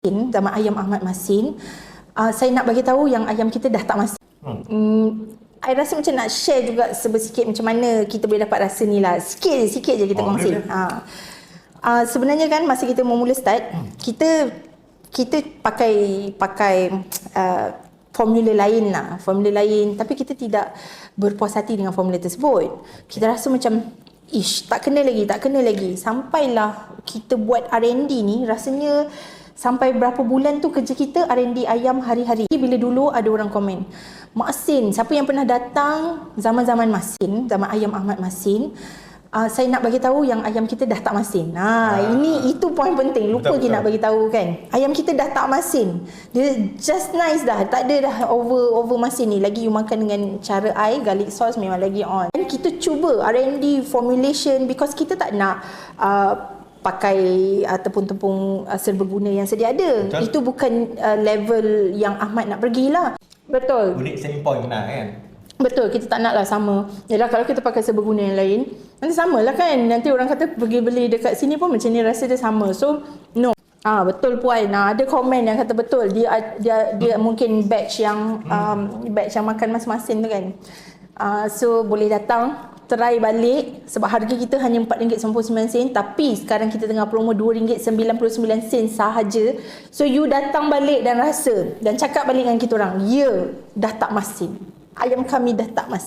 Zaman ayam Ahmad Masin, saya nak bagi tahu yang ayam kita dah tak masin. I rasa macam nak share juga sebersikit macam mana kita boleh dapat rasa ni lah. Sikit je kita kongsi. Sebenarnya kan masa kita mula start, kita pakai formula lain lah, tapi kita tidak berpuas hati dengan formula tersebut. Kita rasa macam tak kena lagi. Sampailah kita buat R&D ni, rasanya sampai berapa bulan tu kerja kita R&D ayam hari-hari. Bila dulu ada orang komen, Masin, siapa yang pernah datang zaman Masin, zaman ayam Ahmad Masin, saya nak bagi tahu yang ayam kita dah tak masin. Itu poin penting. Lupa kita nak bagi tahu kan. Ayam kita dah tak masin. Dia just nice dah. Tak ada dah over masin ni. Lagi you makan dengan cara garlic sauce memang lagi on. Dan kita cuba R&D formulation because kita tak nak pakai tepung-tepung serbaguna yang sedia ada. Betul. Itu bukan level yang Ahmad nak pergilah. Betul. Unique selling point benar kan? Betul, kita tak nak lah sama. Yalah, kalau kita pakai serbaguna yang lain, nanti sama lah kan. Nanti orang kata pergi beli dekat sini pun macam ni rasa dia sama. So, no. Betul Puan. Ada komen yang kata betul. Dia mungkin batch yang makan masing-masing tu kan. So, boleh datang, try balik. Sebab harga kita hanya RM4.99. Tapi sekarang kita tengah promo RM2.99 sahaja. So, you datang balik dan rasa. Dan cakap balik dengan kita orang. Ya, dah tak masin. Ayam kami dah tak masin.